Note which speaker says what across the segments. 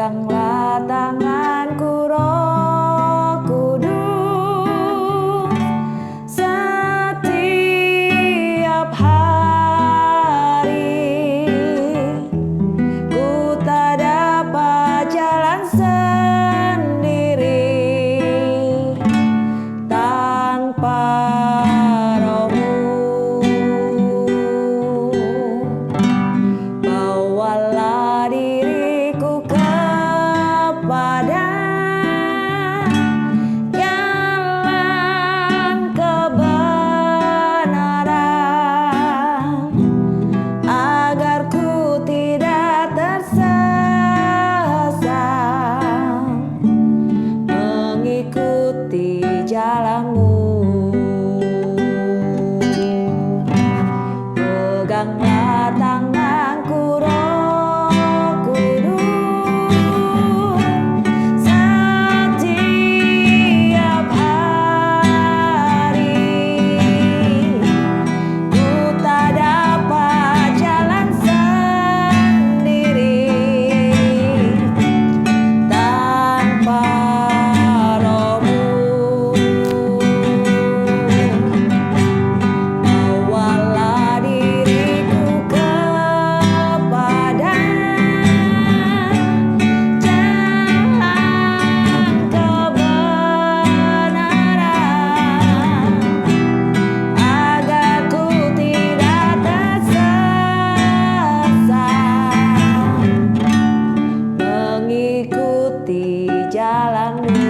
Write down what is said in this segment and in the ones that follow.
Speaker 1: Peganglah tanganku Roh Kudus setiap hari. Ku tak dapat jalan sendiri tanpa Roh-Mu. Bawalah diriku kepada jalan kebenaran, agar ku tidak tersesat mengikuti jalan-Mu. Peganglah tanganku Roh Kudus setiap hari. Ku tak dapat jalan sendiri tanpa Roh-Mu. Bawalah diriku kepada jalan kebenaran, agar ku tidak tersesat mengikuti jalan-Mu.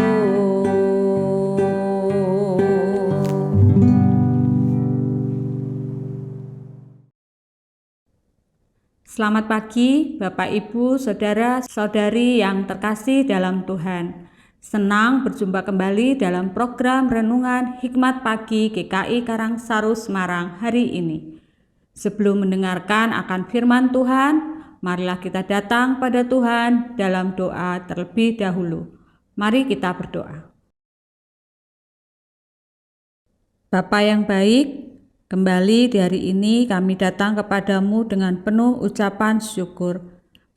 Speaker 2: Selamat pagi, Bapak, Ibu, Saudara-saudari yang terkasih dalam Tuhan. Senang berjumpa kembali dalam program Renungan Hikmat Pagi GKI Karangsaru Semarang hari ini. Sebelum mendengarkan akan firman Tuhan, marilah kita datang pada Tuhan dalam doa terlebih dahulu. Mari kita berdoa. Bapa yang baik, kembali di hari ini kami datang kepadamu dengan penuh ucapan syukur,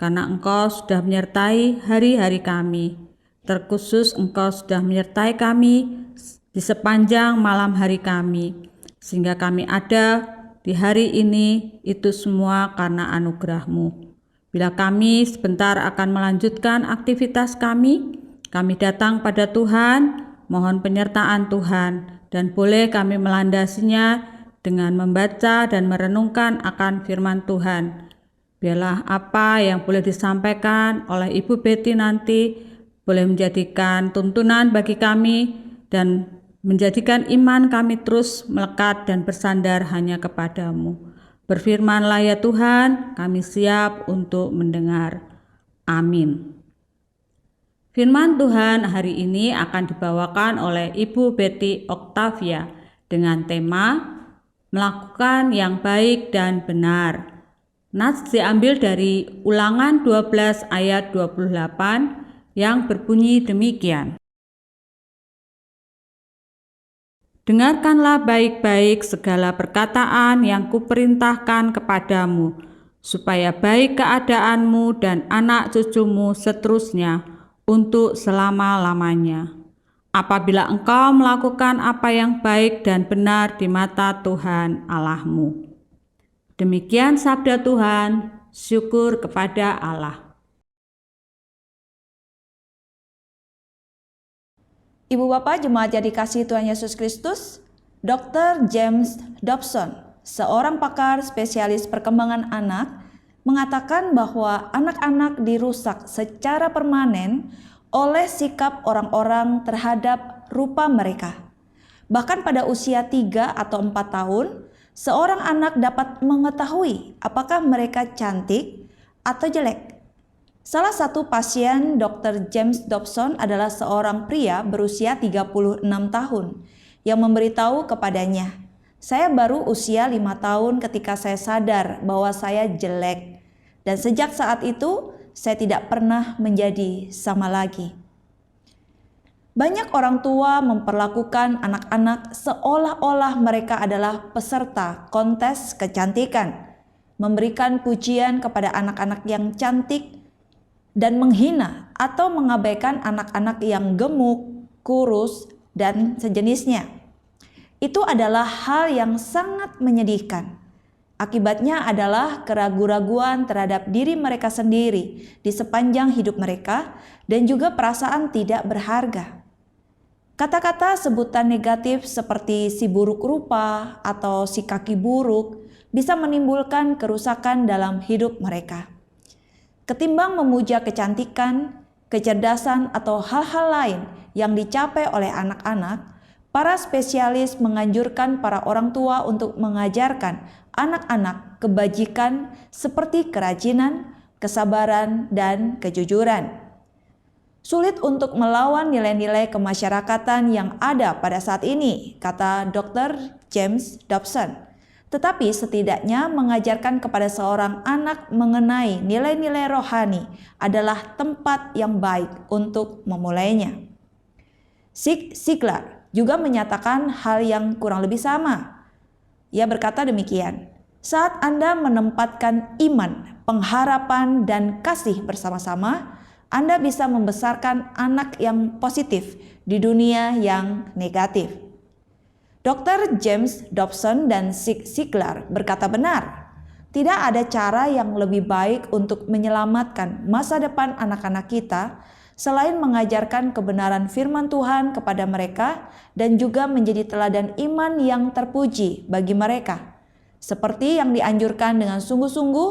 Speaker 2: karena Engkau sudah menyertai hari-hari kami. Terkhusus Engkau sudah menyertai kami di sepanjang malam hari kami, sehingga kami ada di hari ini, itu semua karena anugerah-Mu. Bila kami sebentar akan melanjutkan aktivitas kami datang pada Tuhan, mohon penyertaan Tuhan, dan boleh kami melandasinya dengan membaca dan merenungkan akan firman Tuhan. Biarlah apa yang boleh disampaikan oleh Ibu Betty nanti boleh menjadikan tuntunan bagi kami dan menjadikan iman kami terus melekat dan bersandar hanya kepadamu. Berfirmanlah ya Tuhan, kami siap untuk mendengar. Amin. Firman Tuhan hari ini akan dibawakan oleh Ibu Betty Octavia dengan tema melakukan yang baik dan benar. Nats diambil dari Ulangan 12 ayat 28 yang berbunyi demikian. Dengarkanlah baik-baik segala perkataan yang kuperintahkan kepadamu, supaya baik keadaanmu dan anak cucumu seterusnya untuk selama-lamanya. Apabila engkau melakukan apa yang baik dan benar di mata Tuhan Allahmu. Demikian sabda Tuhan, syukur kepada Allah.
Speaker 1: Ibu Bapak Jemaat yang dikasihi Tuhan Yesus Kristus, Dr. James Dobson, seorang pakar spesialis perkembangan anak, mengatakan bahwa anak-anak dirusak secara permanen oleh sikap orang-orang terhadap rupa mereka. Bahkan pada usia 3 atau 4 tahun, seorang anak dapat mengetahui apakah mereka cantik atau jelek. Salah satu pasien Dr. James Dobson adalah seorang pria berusia 36 tahun yang memberitahu kepadanya, "Saya baru usia 5 tahun ketika saya sadar bahwa saya jelek, dan sejak saat itu saya tidak pernah menjadi sama lagi." Banyak orang tua memperlakukan anak-anak seolah-olah mereka adalah peserta kontes kecantikan, memberikan pujian kepada anak-anak yang cantik, dan menghina atau mengabaikan anak-anak yang gemuk, kurus, dan sejenisnya. Itu adalah hal yang sangat menyedihkan. Akibatnya adalah keraguan-raguan terhadap diri mereka sendiri di sepanjang hidup mereka dan juga perasaan tidak berharga. Kata-kata sebutan negatif seperti si buruk rupa atau si kaki buruk bisa menimbulkan kerusakan dalam hidup mereka. Ketimbang memuja kecantikan, kecerdasan, atau hal-hal lain yang dicapai oleh anak-anak, para spesialis menganjurkan para orang tua untuk mengajarkan anak-anak kebajikan seperti kerajinan, kesabaran, dan kejujuran. Sulit untuk melawan nilai-nilai kemasyarakatan yang ada pada saat ini, kata Dr. James Dobson. Tetapi setidaknya mengajarkan kepada seorang anak mengenai nilai-nilai rohani adalah tempat yang baik untuk memulainya. Zig Ziglar juga menyatakan hal yang kurang lebih sama. Ia berkata demikian, saat Anda menempatkan iman, pengharapan, dan kasih bersama-sama, Anda bisa membesarkan anak yang positif di dunia yang negatif. Dr. James Dobson dan Zig Ziglar berkata benar, tidak ada cara yang lebih baik untuk menyelamatkan masa depan anak-anak kita selain mengajarkan kebenaran firman Tuhan kepada mereka dan juga menjadi teladan iman yang terpuji bagi mereka, seperti yang dianjurkan dengan sungguh-sungguh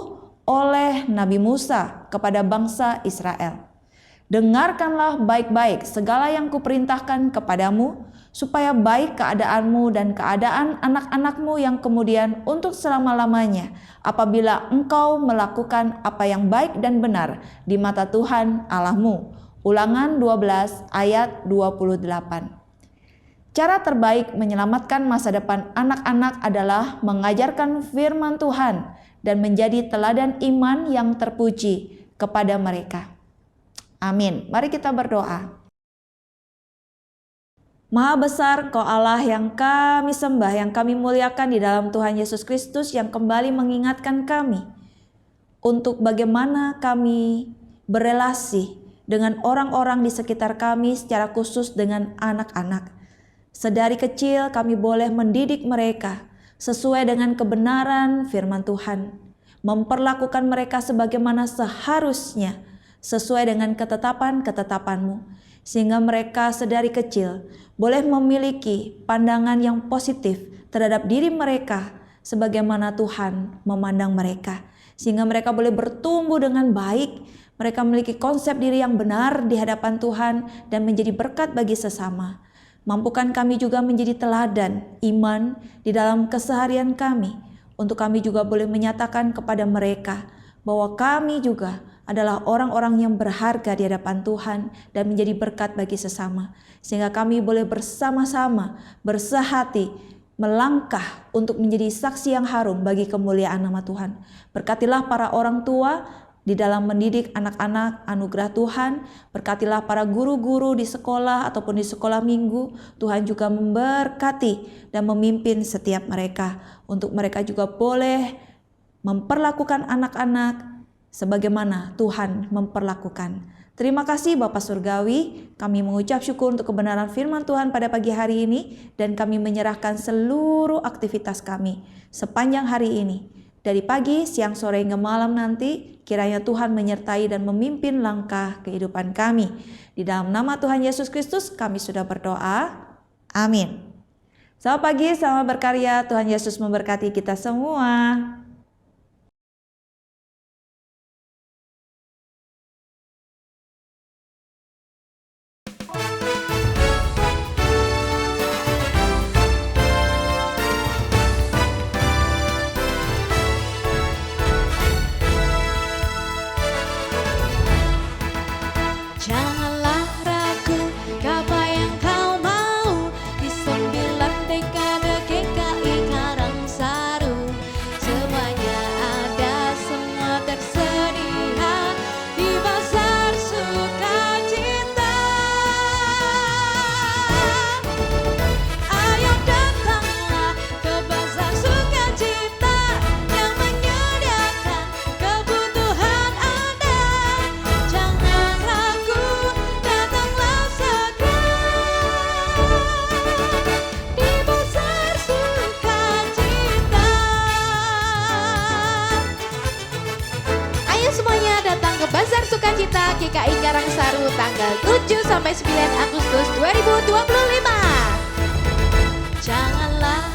Speaker 1: oleh Nabi Musa kepada bangsa Israel. Dengarkanlah baik-baik segala yang kuperintahkan kepadamu, supaya baik keadaanmu dan keadaan anak-anakmu yang kemudian untuk selama-lamanya, apabila engkau melakukan apa yang baik dan benar di mata Tuhan Allahmu. Ulangan 12 ayat 28. Cara terbaik menyelamatkan masa depan anak-anak adalah mengajarkan firman Tuhan dan menjadi teladan iman yang terpuji kepada mereka. Amin. Mari kita berdoa. Maha besar Kau Allah yang kami sembah, yang kami muliakan di dalam Tuhan Yesus Kristus, yang kembali mengingatkan kami untuk bagaimana kami berelasi dengan orang-orang di sekitar kami, secara khusus dengan anak-anak. Sedari kecil kami boleh mendidik mereka sesuai dengan kebenaran firman Tuhan, memperlakukan mereka sebagaimana seharusnya, sesuai dengan ketetapan-ketetapan-Mu, sehingga mereka sedari kecil boleh memiliki pandangan yang positif terhadap diri mereka sebagaimana Tuhan memandang mereka, sehingga mereka boleh bertumbuh dengan baik, mereka memiliki konsep diri yang benar di hadapan Tuhan dan menjadi berkat bagi sesama. Mampukan kami juga menjadi teladan iman di dalam keseharian kami, untuk kami juga boleh menyatakan kepada mereka bahwa kami juga adalah orang-orang yang berharga di hadapan Tuhan dan menjadi berkat bagi sesama, sehingga kami boleh bersama-sama bersehati melangkah untuk menjadi saksi yang harum bagi kemuliaan nama Tuhan. Berkatilah para orang tua di dalam mendidik anak-anak, anugerah Tuhan. Berkatilah para guru-guru di sekolah ataupun di sekolah minggu. Tuhan juga memberkati dan memimpin setiap mereka, untuk mereka juga boleh memperlakukan anak-anak sebagaimana Tuhan memperlakukan. Terima kasih Bapa Surgawi, kami mengucap syukur untuk kebenaran firman Tuhan pada pagi hari ini, dan kami menyerahkan seluruh aktivitas kami sepanjang hari ini. Dari pagi, siang, sore, hingga malam nanti, kiranya Tuhan menyertai dan memimpin langkah kehidupan kami. Di dalam nama Tuhan Yesus Kristus kami sudah berdoa. Amin. Selamat pagi, selamat berkarya. Tuhan Yesus memberkati kita semua.
Speaker 3: Janganlah ragu, gapai yang kau mau di 9 dekade GKI Karangsaru. Semuanya ada, semua tersedia di Bazar Sukacita. Ayo datanglah ke Bazar Sukacita yang menyediakan kebutuhan Anda. Jangan semuanya datang ke Bazar Sukacita GKI Karangsaru tanggal 7 sampai 9 Agustus 2025. Janganlah